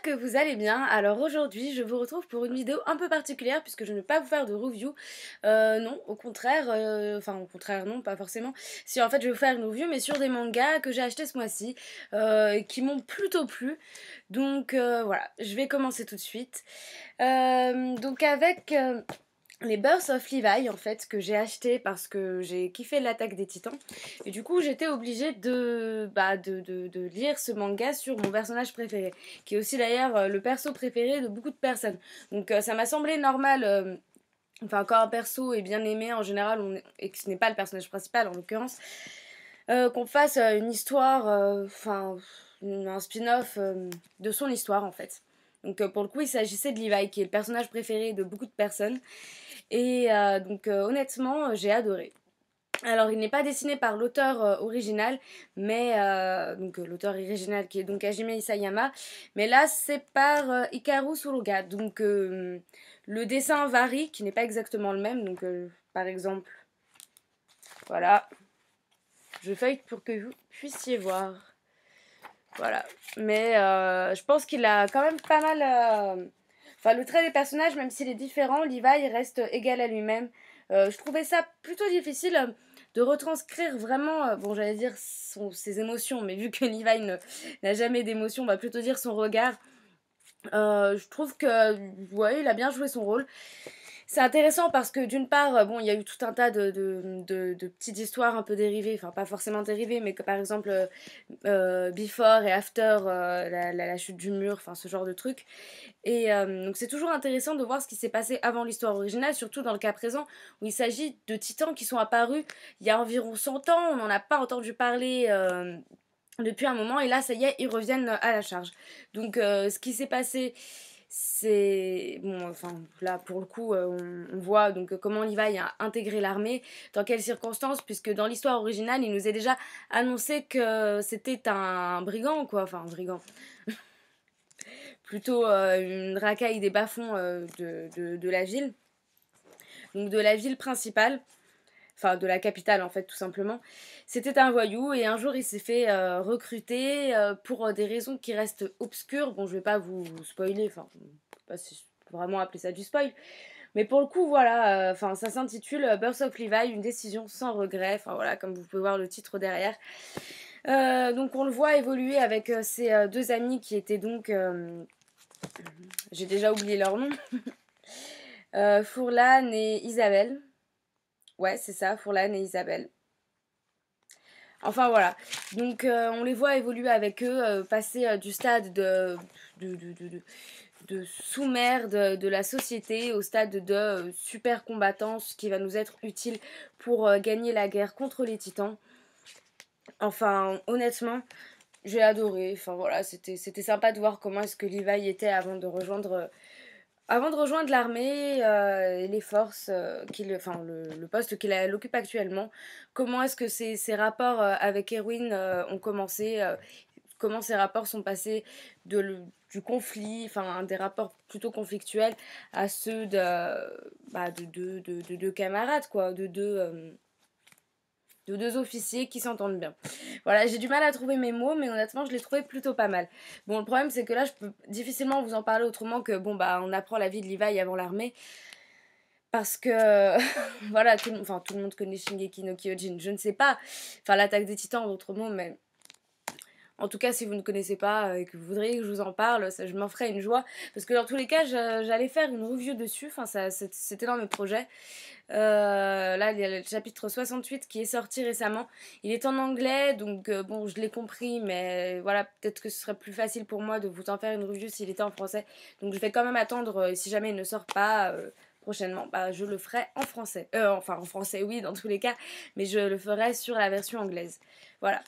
Que vous allez bien. Alors aujourd'hui je vous retrouve pour une vidéo un peu particulière puisque je ne vais pas vous faire de review, non au contraire, enfin au contraire non pas forcément, si en fait je vais vous faire une review mais sur des mangas que j'ai achetés ce mois-ci, qui m'ont plutôt plu, donc voilà, je vais commencer tout de suite, donc avec les Birth of Levi en fait que j'ai acheté parce que j'ai kiffé l'Attaque des Titans et du coup j'étais obligée de lire ce manga sur mon personnage préféré qui est aussi d'ailleurs le perso préféré de beaucoup de personnes, donc ça m'a semblé normal, enfin quand un perso est bien aimé en général et que ce n'est pas le personnage principal en l'occurrence, qu'on fasse une histoire, enfin un spin-off de son histoire en fait. Donc pour le coup il s'agissait de Levi qui est le personnage préféré de beaucoup de personnes et donc honnêtement j'ai adoré. Alors il n'est pas dessiné par l'auteur original, mais donc l'auteur original qui est donc Hajime Isayama, mais là c'est par Hikaru Suruga, donc le dessin varie, qui n'est pas exactement le même, donc par exemple, voilà, je feuille pour que vous puissiez voir, voilà, mais je pense qu'il a quand même pas mal, enfin le trait des personnages, même s'il est différent, Levi reste égal à lui-même. Je trouvais ça plutôt difficile de retranscrire vraiment, bon j'allais dire ses émotions, mais vu que Levi n'a jamais d'émotion, on va plutôt dire son regard. Je trouve que ouais, il a bien joué son rôle. C'est intéressant parce que d'une part, bon, il y a eu tout un tas de petites histoires un peu dérivées, enfin pas forcément dérivées, mais que par exemple Before et After, la chute du mur, enfin ce genre de trucs. Et donc c'est toujours intéressant de voir ce qui s'est passé avant l'histoire originale, surtout dans le cas présent où il s'agit de titans qui sont apparus il y a environ 100 ans, on n'en a pas entendu parler depuis un moment, et là ça y est, ils reviennent à la charge. Donc ce qui s'est passé, c'est bon, enfin là pour le coup on voit donc comment Levi a intégré l'armée, dans quelles circonstances, puisque dans l'histoire originale il nous est déjà annoncé que c'était un brigand quoi, enfin un brigand, plutôt une racaille des bas-fonds de la ville, donc de la ville principale, enfin de la capitale en fait tout simplement. C'était un voyou et un jour il s'est fait recruter pour des raisons qui restent obscures. Bon je vais pas vous spoiler, enfin je sais pas si je peux vraiment appeler ça du spoil, mais pour le coup voilà, enfin ça s'intitule Birth of Levi, une décision sans regret, enfin voilà comme vous pouvez voir le titre derrière. Donc on le voit évoluer avec ses deux amis qui étaient donc, j'ai déjà oublié leur nom, Fourlan et Isabelle. Ouais, c'est ça, Fourlan et Isabelle. Enfin voilà, donc on les voit évoluer avec eux, passer du stade de, de, de, de, de sous-mer de la société au stade de super combattants, ce qui va nous être utile pour gagner la guerre contre les titans. Enfin, honnêtement, j'ai adoré. Enfin voilà, c'était sympa de voir comment est-ce que Levi était avant de rejoindre l'armée et les forces, enfin le poste qu'il occupe actuellement. Comment est-ce que ses rapports avec Erwin ont commencé, comment ces rapports sont passés du conflit, enfin des rapports plutôt conflictuels, à ceux de deux camarades, quoi, de deux officiers qui s'entendent bien. Voilà, j'ai du mal à trouver mes mots, mais honnêtement, je l'ai trouvé plutôt pas mal. Bon, le problème, c'est que là, je peux difficilement vous en parler autrement que, bon, bah, on apprend la vie de Levi avant l'armée. Parce que, voilà, tout le monde connaît Shingeki no Kyojin. Je ne sais pas, enfin, l'attaque des titans, en d'autres mots, mais en tout cas, si vous ne connaissez pas et que vous voudriez que je vous en parle, ça, je m'en ferais une joie. Parce que dans tous les cas, j'allais faire une review dessus. Enfin, c'était dans mes projets. Là, il y a le chapitre 68 qui est sorti récemment. Il est en anglais, donc bon, je l'ai compris, mais voilà, peut-être que ce serait plus facile pour moi de vous en faire une review s'il était en français. Donc je vais quand même attendre, si jamais il ne sort pas prochainement, bah, je le ferai en français. Enfin, en français, oui, dans tous les cas, mais je le ferai sur la version anglaise. Voilà.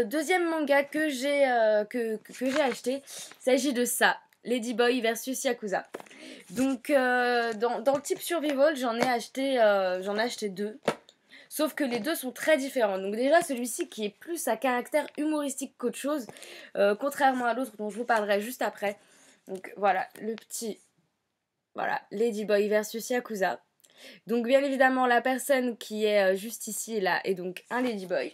Deuxième manga que j'ai acheté, il s'agit de ça, Ladyboy versus Yakuza. Donc dans le type survival, j'en ai acheté deux. Sauf que les deux sont très différents. Donc déjà celui-ci qui est plus à caractère humoristique qu'autre chose, contrairement à l'autre dont je vous parlerai juste après. Donc voilà, le petit, voilà, Ladyboy versus Yakuza. Donc bien évidemment la personne qui est juste ici là est donc un ladyboy.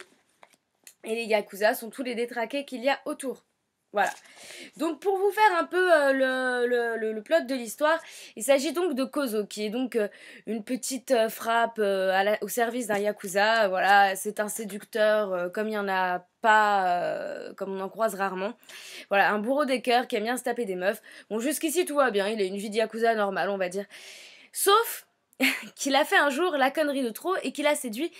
Et les yakuza sont tous les détraqués qu'il y a autour. Voilà. Donc pour vous faire un peu le plot de l'histoire, il s'agit donc de Kozo, qui est donc une petite frappe au service d'un yakuza. Voilà, c'est un séducteur comme il n'y en a pas, comme on en croise rarement. Voilà, un bourreau des cœurs qui aime bien se taper des meufs. Bon, jusqu'ici tout va bien, il a une vie de yakuza normale, on va dire. Sauf qu'il a fait un jour la connerie de trop et qu'il a séduit,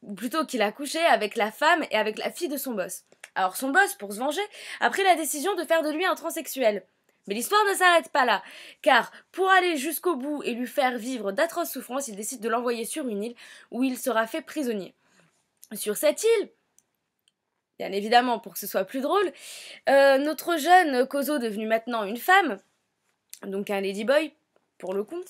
ou plutôt qu'il a couché avec la femme et avec la fille de son boss. Alors son boss, pour se venger, a pris la décision de faire de lui un transsexuel. Mais l'histoire ne s'arrête pas là, car pour aller jusqu'au bout et lui faire vivre d'atroces souffrances, il décide de l'envoyer sur une île où il sera fait prisonnier. Sur cette île, bien évidemment pour que ce soit plus drôle, notre jeune Kozo, devenu maintenant une femme, donc un ladyboy pour le coup,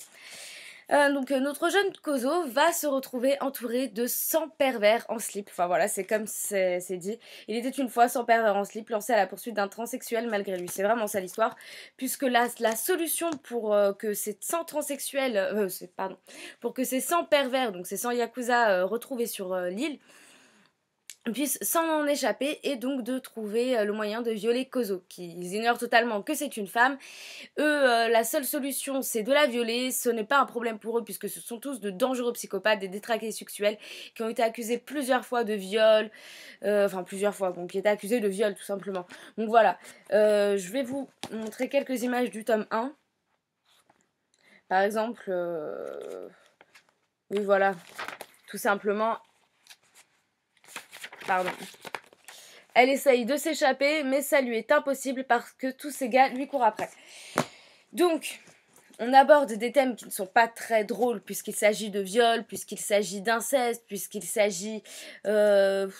notre jeune Kozo va se retrouver entouré de 100 pervers en slip. Enfin voilà, c'est comme c'est dit. Il était une fois 100 pervers en slip lancés à la poursuite d'un transsexuel malgré lui. C'est vraiment ça l'histoire. Puisque la solution pour que ces 100 transsexuels, pour que ces 100 pervers, donc ces 100 yakuza retrouvés sur l'île, puissent s'en échapper et donc de trouver le moyen de violer Kozo, qu'ils ignorent totalement que c'est une femme. Eux, la seule solution, c'est de la violer. Ce n'est pas un problème pour eux puisque ce sont tous de dangereux psychopathes, des détraqués sexuels qui ont été accusés plusieurs fois de viol. Enfin, plusieurs fois, bon, qui étaient accusés de viol tout simplement. Donc voilà, je vais vous montrer quelques images du tome 1. Par exemple, oui voilà, tout simplement, pardon. Elle essaye de s'échapper, mais ça lui est impossible parce que tous ces gars lui courent après. Donc, on aborde des thèmes qui ne sont pas très drôles, puisqu'il s'agit de viol, puisqu'il s'agit d'inceste, puisqu'il s'agit de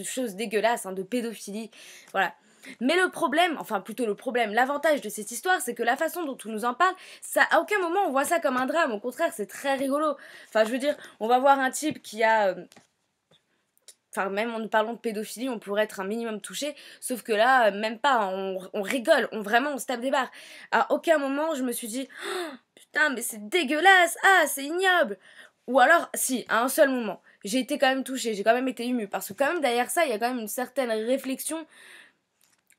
choses dégueulasses, de pédophilie, voilà. Mais le problème, enfin plutôt le problème, l'avantage de cette histoire, c'est que la façon dont on nous en parle, ça, à aucun moment on voit ça comme un drame, au contraire c'est très rigolo. Enfin je veux dire, on va voir un type qui a... Enfin, même en nous parlant de pédophilie, on pourrait être un minimum touché. Sauf que là, même pas. On rigole. On se tape des barres. À aucun moment, je me suis dit oh, putain, mais c'est dégueulasse. Ah, c'est ignoble. Ou alors, si, à un seul moment. J'ai été quand même touchée. J'ai quand même été émue. Parce que, quand même, derrière ça, il y a quand même une certaine réflexion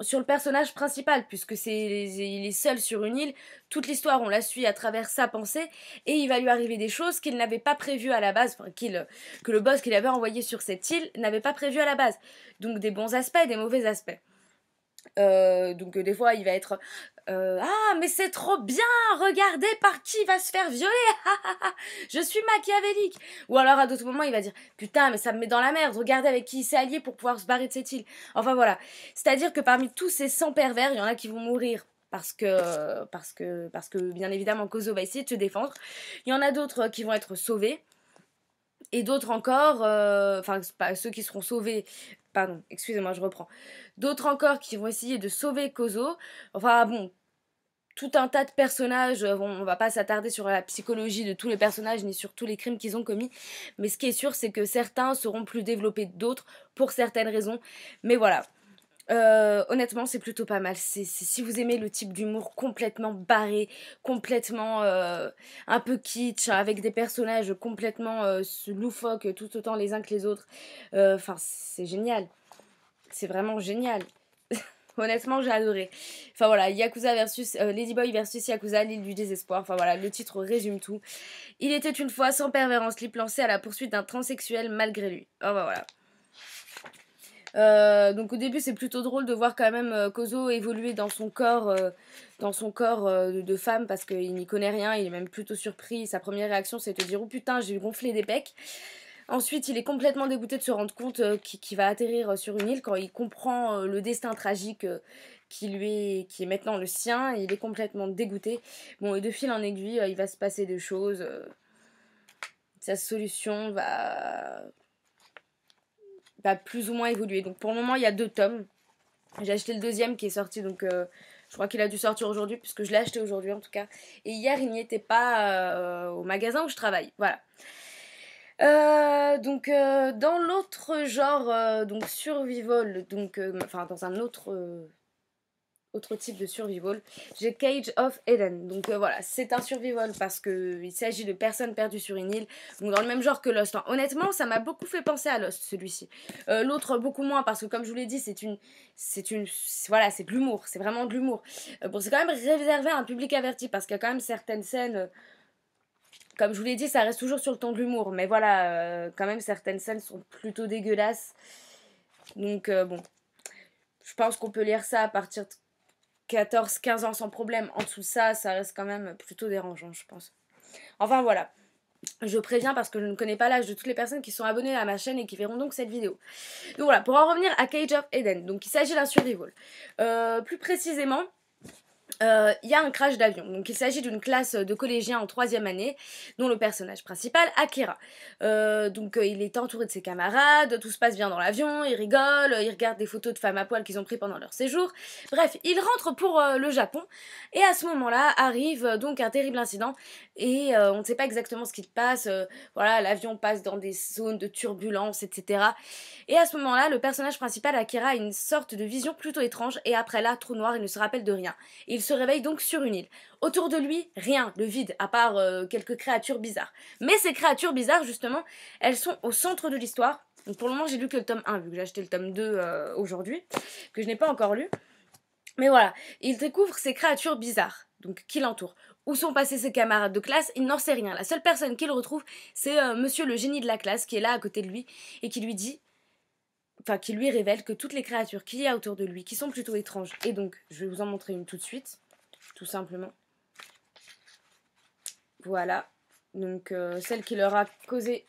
sur le personnage principal, puisque il est seul sur une île, toute l'histoire on la suit à travers sa pensée, et il va lui arriver des choses qu'il n'avait pas prévues à la base, que le boss qu'il avait envoyé sur cette île n'avait pas prévu à la base. Donc des bons aspects et des mauvais aspects. Donc des fois il va être ah mais c'est trop bien, regardez par qui il va se faire violer, je suis machiavélique. Ou alors à d'autres moments il va dire putain mais ça me met dans la merde, regardez avec qui il s'est allié pour pouvoir se barrer de cette île. Enfin voilà, c'est à dire que parmi tous ces 100 pervers il y en a qui vont mourir parce que bien évidemment Kozo va essayer de se défendre. Il y en a d'autres qui vont être sauvés. Et d'autres encore, enfin ceux qui seront sauvés, pardon, excusez-moi, je reprends. D'autres encore qui vont essayer de sauver Kozo. Enfin bon, tout un tas de personnages, bon, on va pas s'attarder sur la psychologie de tous les personnages ni sur tous les crimes qu'ils ont commis, mais ce qui est sûr c'est que certains seront plus développés que d'autres pour certaines raisons. Mais voilà, honnêtement, c'est plutôt pas mal. Si vous aimez le type d'humour complètement barré, complètement un peu kitsch, avec des personnages complètement loufoques, tout autant les uns que les autres, enfin, c'est génial. C'est vraiment génial. Honnêtement, j'ai adoré. Enfin voilà, Yakuza versus Ladyboy versus Yakuza, l'île du désespoir. Enfin voilà, le titre résume tout. Il était une fois sans pervers en slip lancé à la poursuite d'un transsexuel malgré lui. Oh bah voilà. Donc au début c'est plutôt drôle de voir quand même Kozo évoluer dans son corps, de femme parce qu'il n'y connaît rien, il est même plutôt surpris. Sa première réaction c'est de dire oh putain j'ai gonflé des pecs. Ensuite il est complètement dégoûté de se rendre compte qu'il va atterrir sur une île quand il comprend le destin tragique qui est maintenant le sien. Il est complètement dégoûté. Bon et de fil en aiguille il va se passer des choses. Sa solution va plus ou moins évoluer. Donc pour le moment, il y a 2 tomes. J'ai acheté le deuxième qui est sorti, donc je crois qu'il a dû sortir aujourd'hui, puisque je l'ai acheté aujourd'hui en tout cas. Et hier, il n'y était pas au magasin où je travaille. Voilà. Dans l'autre genre, donc survival, donc, enfin dans un autre autre type de survival. J'ai Cage of Eden. Donc voilà, c'est un survival parce qu'il s'agit de personnes perdues sur une île. Donc dans le même genre que Lost. Hein. Honnêtement, ça m'a beaucoup fait penser à Lost, celui-ci. L'autre, beaucoup moins parce que comme je vous l'ai dit, voilà, c'est de l'humour. C'est vraiment de l'humour. Bon, c'est quand même réservé à un public averti parce qu'il y a quand même certaines scènes... comme je vous l'ai dit, ça reste toujours sur le ton de l'humour. Mais voilà, quand même, certaines scènes sont plutôt dégueulasses. Donc bon, je pense qu'on peut lire ça à partir de 14-15 ans sans problème. En dessous de ça, ça reste quand même plutôt dérangeant, je pense. Enfin voilà, je préviens parce que je ne connais pas l'âge de toutes les personnes qui sont abonnées à ma chaîne et qui verront donc cette vidéo. Donc voilà, pour en revenir à Cage of Eden, donc il s'agit d'un survival. Plus précisément, il y a un crash d'avion. Donc il s'agit d'une classe de collégiens en 3e année, dont le personnage principal, Akira. Il est entouré de ses camarades, tout se passe bien dans l'avion, il rigole, il regarde des photos de femmes à poil qu'ils ont pris pendant leur séjour. Bref, il rentre pour le Japon, et à ce moment-là arrive donc un terrible incident, et on ne sait pas exactement ce qui se passe. Voilà, l'avion passe dans des zones de turbulence, etc. Et à ce moment-là, le personnage principal, Akira, a une sorte de vision plutôt étrange, et après là, trou noir, il ne se rappelle de rien. Il se réveille donc sur une île. Autour de lui, rien, le vide, à part quelques créatures bizarres. Mais ces créatures bizarres, justement, elles sont au centre de l'histoire. Donc pour le moment, j'ai lu que le tome 1, vu que j'ai acheté le tome 2 aujourd'hui, que je n'ai pas encore lu. Mais voilà, il découvre ces créatures bizarres, donc qui l'entourent. Où sont passés ses camarades de classe? Il n'en sait rien. La seule personne qu'il retrouve, c'est monsieur le génie de la classe, qui est là à côté de lui, et qui lui dit... Enfin, qui lui révèle que toutes les créatures qu'il y a autour de lui, qui sont plutôt étranges, et donc, je vais vous en montrer une tout de suite, tout simplement. Voilà, donc celle qui leur a causé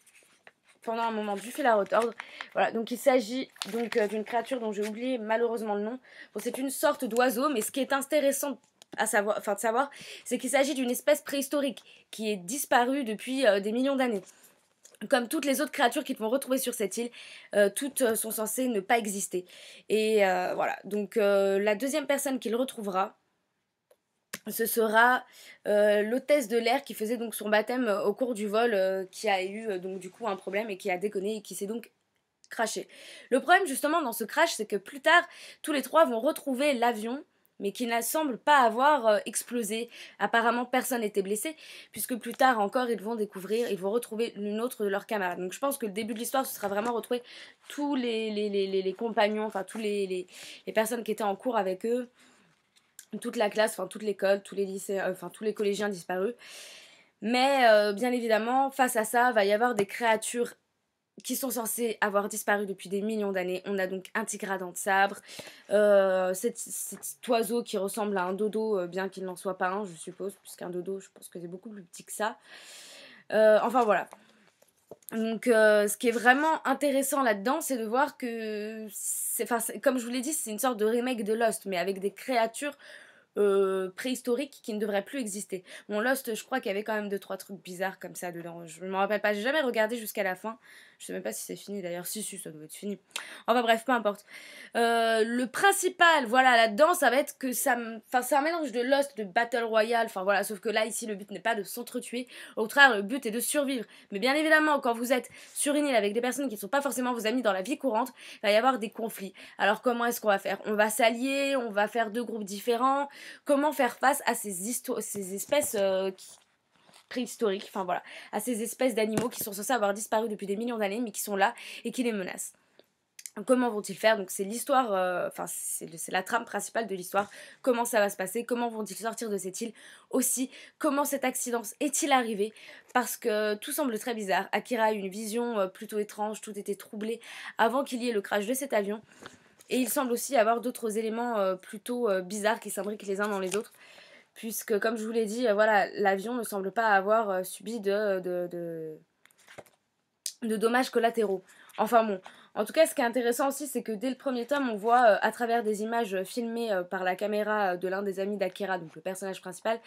pendant un moment du fil à retordre. Voilà, donc il s'agit donc d'une créature dont j'ai oublié malheureusement le nom. Bon, c'est une sorte d'oiseau, mais ce qui est intéressant à savoir, de savoir, c'est qu'il s'agit d'une espèce préhistorique qui est disparue depuis des millions d'années. Comme toutes les autres créatures qu'ils vont retrouver sur cette île, toutes sont censées ne pas exister. Et voilà, donc la deuxième personne qu'il retrouvera, ce sera l'hôtesse de l'air qui faisait donc son baptême au cours du vol, qui a eu donc du coup un problème et qui a déconné et qui s'est donc crashé. Le problème justement dans ce crash, c'est que plus tard, tous les trois vont retrouver l'avion, mais qui ne semble pas avoir explosé. Apparemment, personne n'était blessé, puisque plus tard encore, ils vont retrouver une autre de leurs camarades. Donc je pense que le début de l'histoire, ce sera vraiment retrouver tous les compagnons, enfin tous les personnes qui étaient en cours avec eux, toute la classe, enfin toute l'école, tous les lycées, enfin tous les collégiens disparus. Mais bien évidemment, face à ça, va y avoir des créatures qui sont censées avoir disparu depuis des millions d'années. On a donc un tigre à dents de sabre, cet oiseau qui ressemble à un dodo, bien qu'il n'en soit pas un, je suppose, puisqu'un dodo, je pense que c'est beaucoup plus petit que ça. Enfin voilà. Donc ce qui est vraiment intéressant là-dedans, c'est de voir que, comme je vous l'ai dit, c'est une sorte de remake de Lost, mais avec des créatures préhistoriques qui ne devraient plus exister. Bon, Lost, je crois qu'il y avait quand même 2-3 trucs bizarres comme ça dedans. Je ne me rappelle pas, j'ai jamais regardé jusqu'à la fin. Je sais même pas si c'est fini d'ailleurs. Si, ça doit être fini. Enfin bref, peu importe. Le principal, voilà, là-dedans, ça va être que c'est un mélange de Lost, de Battle Royale. Enfin voilà, sauf que là, ici, le but n'est pas de s'entretuer. Au contraire, le but est de survivre. Mais bien évidemment, quand vous êtes sur une île avec des personnes qui ne sont pas forcément vos amis dans la vie courante, il va y avoir des conflits. Alors comment est-ce qu'on va faire? On va s'allier, on va faire 2 groupes différents. Comment faire face à ces espèces préhistoriques, enfin voilà, à ces espèces d'animaux qui sont censés avoir disparu depuis des millions d'années, mais qui sont là et qui les menacent. Comment vont-ils faire? Donc c'est l'histoire, c'est la trame principale de l'histoire. Comment ça va se passer? Comment vont-ils sortir de cette île? Aussi, comment cet accident est-il arrivé? Parce que tout semble très bizarre. Akira a eu une vision plutôt étrange, tout était troublé avant qu'il y ait le crash de cet avion. Et il semble aussi avoir d'autres éléments plutôt bizarres qui s'imbriquent les uns dans les autres. Puisque, comme je vous l'ai dit, voilà, l'avion ne semble pas avoir subi de dommages collatéraux. Enfin bon, en tout cas, ce qui est intéressant aussi, c'est que dès le premier tome, on voit à travers des images filmées par la caméra de l'un des amis d'Akira, donc le personnage principal,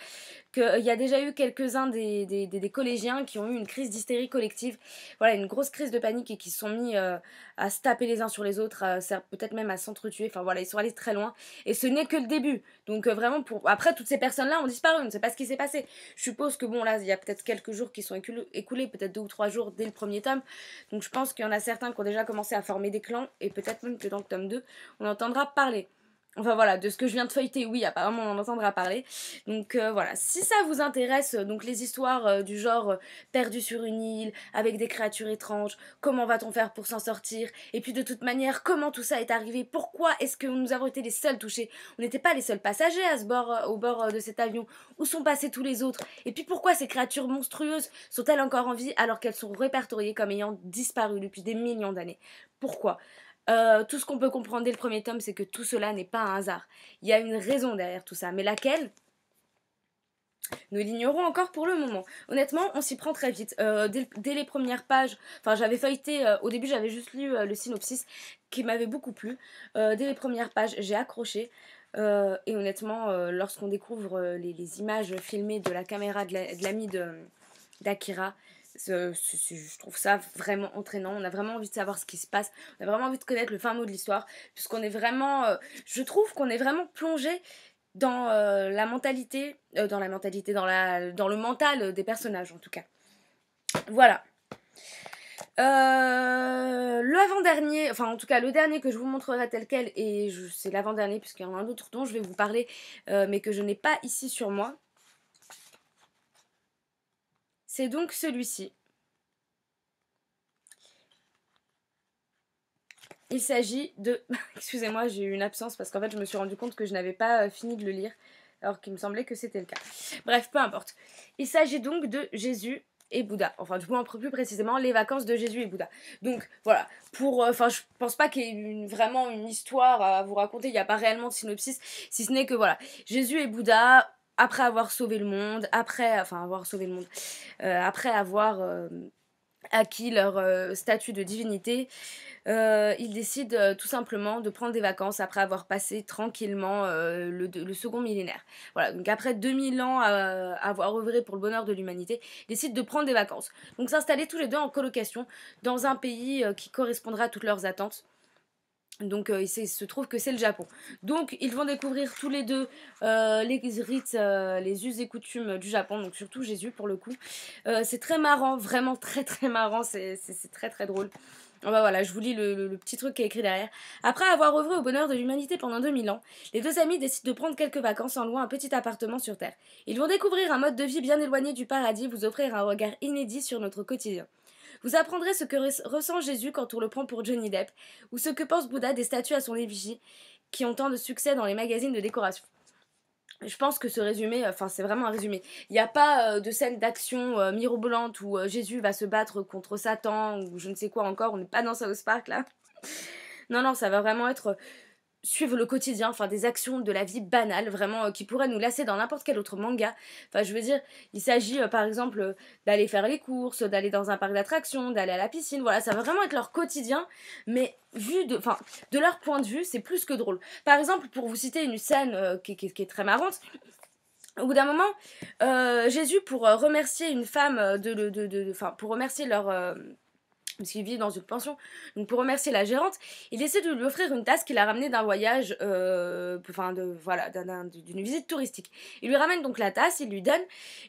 qu'il y a déjà eu quelques-uns des collégiens qui ont eu une crise d'hystérie collective, voilà, une grosse crise de panique et qui se sont mis à se taper les uns sur les autres, peut-être même à s'entretuer, enfin voilà, ils sont allés très loin, et ce n'est que le début, donc vraiment, après, toutes ces personnes-là ont disparu, on ne sait pas ce qui s'est passé. Je suppose que bon, là, il y a peut-être quelques jours qui sont écoulés, peut-être 2 ou 3 jours dès le premier tome, donc je pense qu'il y en a certains qui ont déjà commencé à former des clans, et peut-être même que dans le tome 2, on entendra parler. Enfin voilà, de ce que je viens de feuilleter, oui, apparemment on en entendra parler. Donc voilà, si ça vous intéresse, donc les histoires du genre perdu sur une île, avec des créatures étranges, comment va-t-on faire pour s'en sortir, et puis de toute manière, comment tout ça est arrivé, pourquoi est-ce que nous avons été les seuls touchés, on n'était pas les seuls passagers à ce bord, au bord de cet avion, où sont passés tous les autres, et puis pourquoi ces créatures monstrueuses sont-elles encore en vie alors qu'elles sont répertoriées comme ayant disparu depuis des millions d'années? Pourquoi? Tout ce qu'on peut comprendre dès le premier tome, c'est que tout cela n'est pas un hasard. Il y a une raison derrière tout ça, mais laquelle? Nous l'ignorons encore pour le moment. Honnêtement, on s'y prend très vite. Dès les premières pages, enfin j'avais feuilleté, au début j'avais juste lu le synopsis qui m'avait beaucoup plu. Dès les premières pages, j'ai accroché. Et honnêtement, lorsqu'on découvre les images filmées de la caméra de l'ami d'Akira, je trouve ça vraiment entraînant. On a vraiment envie de savoir ce qui se passe. On a vraiment envie de connaître le fin mot de l'histoire. Puisqu'on est vraiment. Je trouve qu'on est vraiment plongé dans la mentalité. Dans le mental des personnages en tout cas. Voilà. Le enfin en tout cas le dernier que je vous montrerai tel quel, et c'est l'avant-dernier puisqu'il y en a un autre dont je vais vous parler, mais que je n'ai pas ici sur moi. C'est donc celui-ci. Il s'agit de... Excusez-moi, j'ai eu une absence parce qu'en fait je me suis rendu compte que je n'avais pas fini de le lire, alors qu'il me semblait que c'était le cas. Bref, peu importe. Il s'agit donc de Jésus et Bouddha. Enfin, du moins, plus précisément, les vacances de Jésus et Bouddha. Donc, voilà. Enfin, je pense pas qu'il y ait vraiment une histoire à vous raconter. Il n'y a pas réellement de synopsis, si ce n'est que, voilà, Jésus et Bouddha, après avoir sauvé le monde, après avoir acquis leur statut de divinité, ils décident tout simplement de prendre des vacances après avoir passé tranquillement le second millénaire. Voilà, donc après 2000 ans à avoir œuvré pour le bonheur de l'humanité, ils décident de prendre des vacances. Donc s'installer tous les deux en colocation dans un pays qui correspondra à toutes leurs attentes. Donc il se trouve que c'est le Japon. Donc ils vont découvrir tous les deux les rites, les us et coutumes du Japon, donc surtout Jésus pour le coup. C'est très marrant, vraiment très très marrant, c'est très très drôle. Oh bah voilà, je vous lis le petit truc qui est écrit derrière. Après avoir œuvré au bonheur de l'humanité pendant 2000 ans, les deux amis décident de prendre quelques vacances en louant un petit appartement sur Terre. Ils vont découvrir un mode de vie bien éloigné du paradis, vous offrir un regard inédit sur notre quotidien. Vous apprendrez ce que ressent Jésus quand on le prend pour Johnny Depp, ou ce que pense Bouddha des statues à son effigie qui ont tant de succès dans les magazines de décoration. Je pense que ce résumé, enfin c'est vraiment un résumé. Il n'y a pas de scène d'action mirobolante où Jésus va se battre contre Satan ou je ne sais quoi encore, on n'est pas dans South Park là. Non, non, ça va vraiment être suivre le quotidien, enfin des actions de la vie banale, vraiment qui pourraient nous lasser dans n'importe quel autre manga. Enfin, je veux dire, il s'agit par exemple d'aller faire les courses, d'aller dans un parc d'attractions, d'aller à la piscine, voilà, ça va vraiment être leur quotidien, mais de leur point de vue, c'est plus que drôle. Par exemple, pour vous citer une scène qui est très marrante, au bout d'un moment, Jésus, pour remercier une femme pour remercier leur parce qu'il vit dans une pension. Donc pour remercier la gérante, il essaie de lui offrir une tasse qu'il a ramenée d'un voyage, d'une visite touristique. Il lui ramène donc la tasse, il lui donne,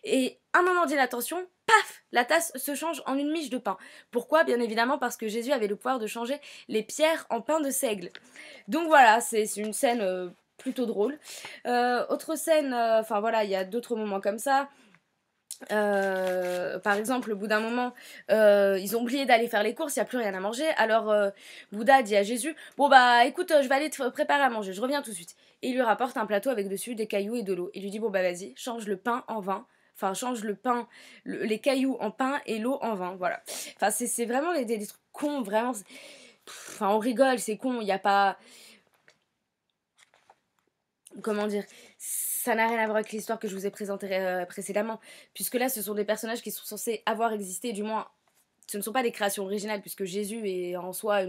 et un moment d'inattention, paf, la tasse se change en une miche de pain. Pourquoi? Bien évidemment parce que Jésus avait le pouvoir de changer les pierres en pain de seigle. Donc voilà, c'est une scène plutôt drôle. Autre scène, il y a d'autres moments comme ça. Par exemple, au bout d'un moment, ils ont oublié d'aller faire les courses, il n'y a plus rien à manger. Alors Bouddha dit à Jésus: bon bah écoute, je vais aller te préparer à manger, je reviens tout de suite. Et il lui rapporte un plateau avec dessus des cailloux et de l'eau. Il lui dit: bon bah vas-y, change le pain en vin. Enfin, change le pain, les cailloux en pain et l'eau en vin. Voilà. Enfin, c'est vraiment des trucs cons, vraiment. Enfin, on rigole, c'est con, il n'y a pas. Comment dire, ça n'a rien à voir avec l'histoire que je vous ai présentée précédemment, puisque là ce sont des personnages qui sont censés avoir existé, du moins ce ne sont pas des créations originales, puisque Jésus est en soi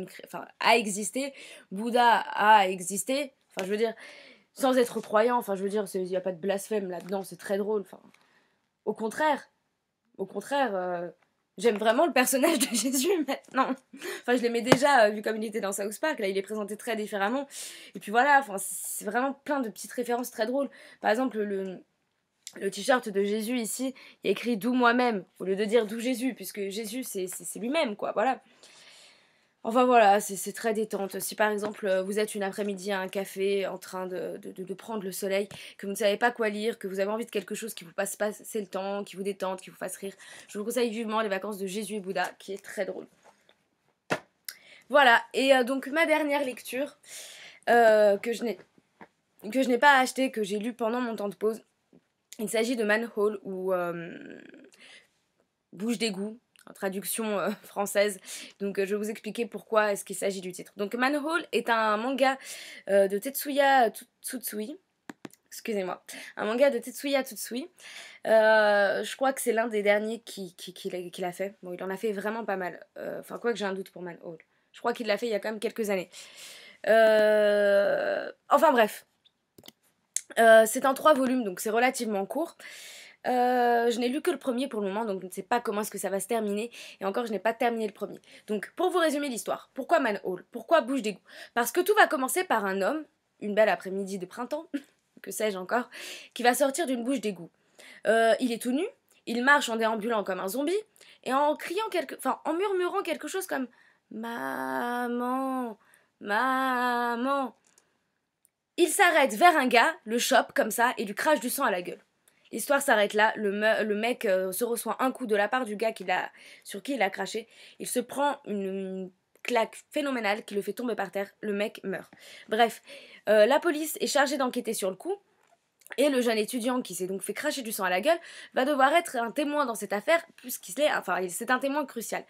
a existé, Bouddha a existé, enfin je veux dire, sans être croyant, enfin je veux dire, il n'y a pas de blasphème là-dedans, c'est très drôle, enfin au contraire, j'aime vraiment le personnage de Jésus maintenant. Enfin, je l'aimais déjà, vu comme il était dans South Park. Là, il est présenté très différemment. Et puis voilà, enfin, c'est vraiment plein de petites références très drôles. Par exemple, le t-shirt de Jésus ici, il y a écrit d'où moi-même, au lieu de dire d'où Jésus, puisque Jésus, c'est lui-même, quoi, voilà. Enfin voilà, c'est très détente. Si par exemple vous êtes une après-midi à un café en train de prendre le soleil, que vous ne savez pas quoi lire, que vous avez envie de quelque chose qui vous fasse passer le temps, qui vous détende, qui vous fasse rire, je vous conseille vivement les vacances de Jésus et Bouddha, qui est très drôle. Voilà, et donc ma dernière lecture que je n'ai pas achetée, que j'ai lue pendant mon temps de pause, il s'agit de Manhole ou Bouche d'égout, en traduction française. Donc je vais vous expliquer pourquoi est-ce qu'il s'agit du titre. Donc Manhole est un manga de Tetsuya Tsutsui. Excusez-moi. Un manga de Tetsuya Tsutsui. Je crois que c'est l'un des derniers qu'il a fait. Bon, il en a fait vraiment pas mal. Enfin, quoi que j'ai un doute pour Manhole. Je crois qu'il l'a fait il y a quand même quelques années. Enfin bref. C'est en 3 volumes, donc c'est relativement court. Je n'ai lu que le premier pour le moment, donc je ne sais pas comment est-ce que ça va se terminer. Et encore, je n'ai pas terminé le premier. Donc, pour vous résumer l'histoire, pourquoi Manhole? Pourquoi Bouche d'égout? Parce que tout va commencer par un homme, une belle après-midi de printemps, que sais-je encore, qui va sortir d'une bouche d'égout. Il est tout nu, il marche en déambulant comme un zombie, et en criant en murmurant quelque chose comme Maman, maman. Il s'arrête vers un gars, le chope comme ça, et lui crache du sang à la gueule. L'histoire s'arrête là, le mec se reçoit un coup de la part du gars sur qui il a craché. Il se prend une claque phénoménale qui le fait tomber par terre. Le mec meurt. Bref, la police est chargée d'enquêter sur le coup. Et le jeune étudiant qui s'est donc fait cracher du sang à la gueule va devoir être un témoin dans cette affaire, puisqu'il est, enfin, c'est un témoin crucial.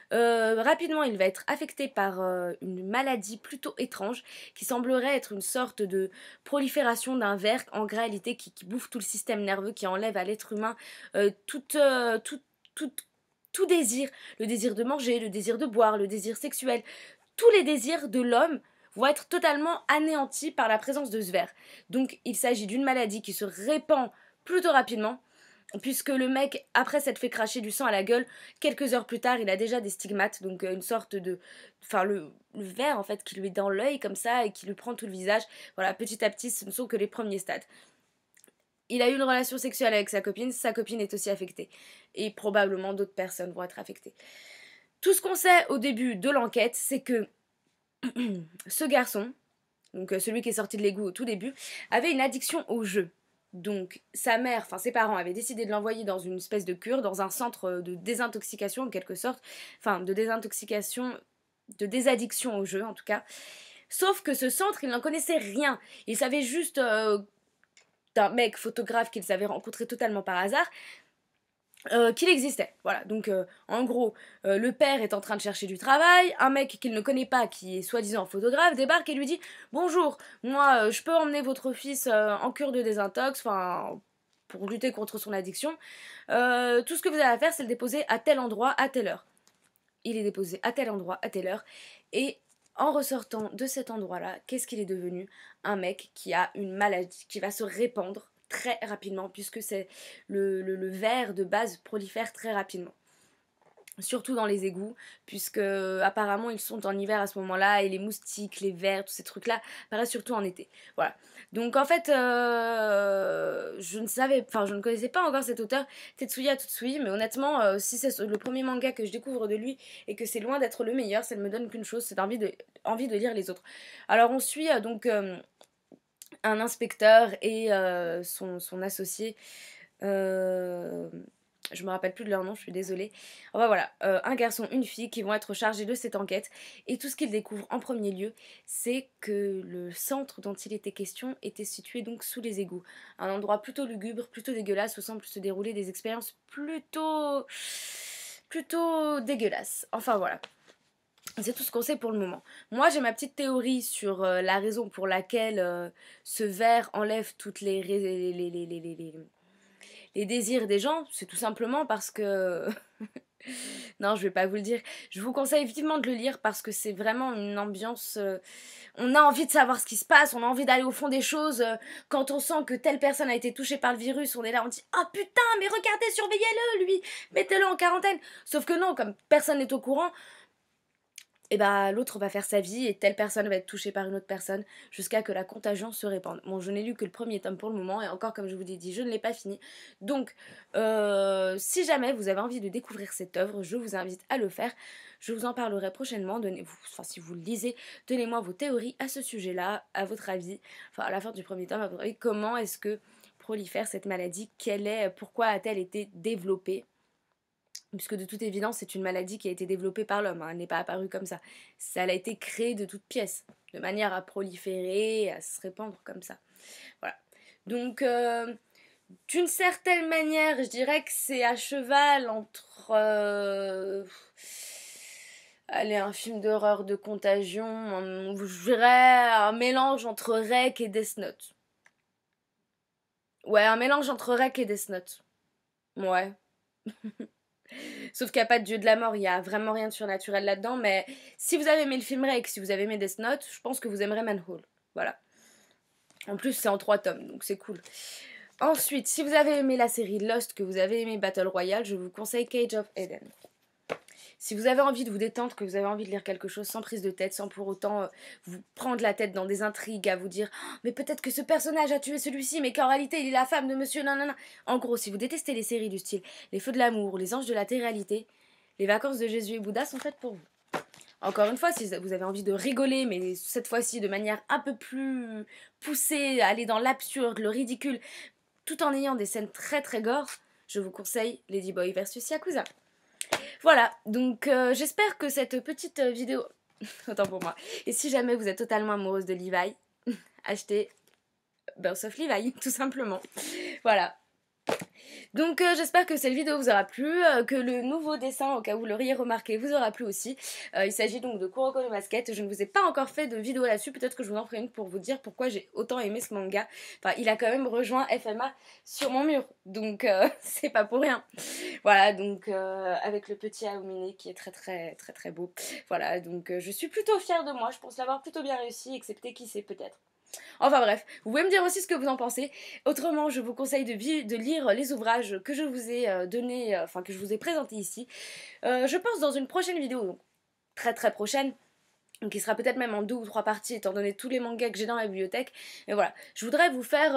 Rapidement, il va être affecté par une maladie plutôt étrange qui semblerait être une sorte de prolifération d'un ver en réalité qui bouffe tout le système nerveux, qui enlève à l'être humain tout, tout désir, le désir de manger, le désir de boire, le désir sexuel, tous les désirs de l'homme vont être totalement anéantis par la présence de ce ver. Donc il s'agit d'une maladie qui se répand plutôt rapidement puisque le mec, après s'être fait cracher du sang à la gueule, quelques heures plus tard, il a déjà des stigmates, donc une sorte de... Enfin, le verre, en fait, qui lui est dans l'œil, comme ça, et qui lui prend tout le visage. Voilà, petit à petit, ce ne sont que les premiers stades. Il a eu une relation sexuelle avec sa copine est aussi affectée. Et probablement d'autres personnes vont être affectées. Tout ce qu'on sait au début de l'enquête, c'est que ce garçon, donc celui qui est sorti de l'égout au tout début, avait une addiction au jeu. Donc sa mère, enfin ses parents avaient décidé de l'envoyer dans une espèce de cure, dans un centre de désintoxication en quelque sorte, enfin de désintoxication, de désaddiction au jeu en tout cas. Sauf que ce centre, il n'en connaissait rien. Il savait juste d'un mec photographe qu'ils avaient rencontré totalement par hasard, qu'il existait. Voilà, donc en gros, le père est en train de chercher du travail, un mec qu'il ne connaît pas, qui est soi-disant photographe, débarque et lui dit bonjour, moi je peux emmener votre fils en cure de désintox, enfin pour lutter contre son addiction. Tout ce que vous avez à faire, c'est le déposer à tel endroit, à telle heure. Il est déposé à tel endroit, à telle heure, et en ressortant de cet endroit-là, qu'est-ce qu'il est devenu? Un mec qui a une maladie qui va se répandre très rapidement, puisque c'est le ver de base prolifère très rapidement. Surtout dans les égouts, puisque apparemment ils sont en hiver à ce moment-là, et les moustiques, les vers, tous ces trucs-là apparaissent surtout en été. Voilà. Donc en fait, je ne connaissais pas encore cet auteur Tetsuya Tsutsui, mais honnêtement, si c'est le premier manga que je découvre de lui et que c'est loin d'être le meilleur, ça ne me donne qu'une chose, c'est envie de lire les autres. Alors on suit un inspecteur et son associé. Je me rappelle plus de leur nom, je suis désolée. Enfin voilà, un garçon, une fille qui vont être chargés de cette enquête. Et tout ce qu'ils découvrent en premier lieu, c'est que le centre dont il était question était situé donc sous les égouts. Un endroit plutôt lugubre, plutôt dégueulasse, où semblent se dérouler des expériences plutôt dégueulasses. Enfin voilà. C'est tout ce qu'on sait pour le moment. Moi, j'ai ma petite théorie sur la raison pour laquelle ce ver enlève toutes les désirs des gens. C'est tout simplement parce que... non, je vais pas vous le dire. Je vous conseille vivement de le lire parce que c'est vraiment une ambiance... on a envie de savoir ce qui se passe, on a envie d'aller au fond des choses. Quand on sent que telle personne a été touchée par le virus, on est là, on dit « Oh putain, mais regardez, surveillez-le, lui! Mettez-le en quarantaine !» Sauf que non, comme personne n'est au courant... et bah l'autre va faire sa vie et telle personne va être touchée par une autre personne jusqu'à que la contagion se répande. Bon, je n'ai lu que le premier tome pour le moment et encore comme je vous l'ai dit, je ne l'ai pas fini. Donc, si jamais vous avez envie de découvrir cette œuvre, je vous invite à le faire. Je vous en parlerai prochainement. Enfin, si vous le lisez, donnez-moi vos théories à ce sujet-là, à votre avis. Enfin, à la fin du premier tome, à votre avis, comment est-ce que prolifère cette maladie? Pourquoi a-t-elle été développée? Puisque de toute évidence, c'est une maladie qui a été développée par l'homme, hein, elle n'est pas apparue comme ça. Elle a été créée de toutes pièces, de manière à proliférer, à se répandre comme ça. Voilà. Donc, d'une certaine manière, je dirais que c'est à cheval entre... allez, un film d'horreur de contagion, je dirais un mélange entre Rec et Death Note. Ouais, un mélange entre Rec et Death Note. Ouais. Sauf qu'il n'y a pas de dieu de la mort, il n'y a vraiment rien de surnaturel là-dedans, mais si vous avez aimé le film Rec, si vous avez aimé Death Note, je pense que vous aimerez Manhole. Voilà. En plus, c'est en 3 tomes, donc c'est cool. Ensuite, si vous avez aimé la série Lost, que vous avez aimé Battle Royale, je vous conseille Cage of Eden. Si vous avez envie de vous détendre, que vous avez envie de lire quelque chose sans prise de tête, sans pour autant vous prendre la tête dans des intrigues, à vous dire oh, mais peut-être que ce personnage a tué celui-ci, mais qu'en réalité il est la femme de monsieur nanana. En gros, si vous détestez les séries du style Les Feux de l'amour, Les Anges de la Télé-réalité, Les Vacances de Jésus et Bouddha sont faites pour vous. Encore une fois, si vous avez envie de rigoler, mais cette fois-ci de manière un peu plus poussée, aller dans l'absurde, le ridicule, tout en ayant des scènes très très gore, je vous conseille Ladyboy vs Yakuza. Voilà, donc j'espère que cette petite vidéo, autant pour moi, et si jamais vous êtes totalement amoureuse de Levi, achetez Birth of Levi, tout simplement. Voilà. Donc j'espère que cette vidéo vous aura plu, que le nouveau dessin, au cas où vous l'auriez remarqué, vous aura plu aussi. Il s'agit donc de Kuroko no Basket. Je ne vous ai pas encore fait de vidéo là-dessus, peut-être que je vous en ferai une pour vous dire pourquoi j'ai autant aimé ce manga. Enfin, il a quand même rejoint FMA sur mon mur, donc c'est pas pour rien. Voilà, donc avec le petit Aomine qui est très très très très beau. Voilà, donc je suis plutôt fière de moi, je pense l'avoir plutôt bien réussi, excepté qui sait peut-être. Enfin bref, vous pouvez me dire aussi ce que vous en pensez. Autrement, je vous conseille de lire les ouvrages que je vous ai donnés, enfin que je vous ai présentés ici. Je pense dans une prochaine vidéo, donc très très prochaine, qui sera peut-être même en 2 ou 3 parties étant donné tous les mangas que j'ai dans ma bibliothèque. Mais voilà, je voudrais vous faire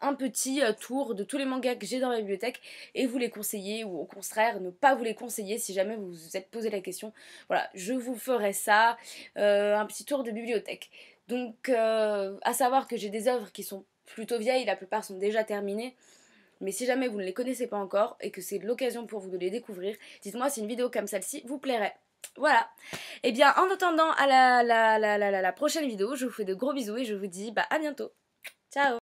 un petit tour de tous les mangas que j'ai dans ma bibliothèque et vous les conseiller ou au contraire ne pas vous les conseiller si jamais vous vous êtes posé la question. Voilà, je vous ferai ça, un petit tour de bibliothèque. Donc à savoir que j'ai des œuvres qui sont plutôt vieilles, la plupart sont déjà terminées. Mais si jamais vous ne les connaissez pas encore et que c'est l'occasion pour vous de les découvrir, dites-moi si une vidéo comme celle-ci vous plairait. Voilà. Et bien en attendant à la prochaine vidéo, je vous fais de gros bisous et je vous dis à bientôt. Ciao.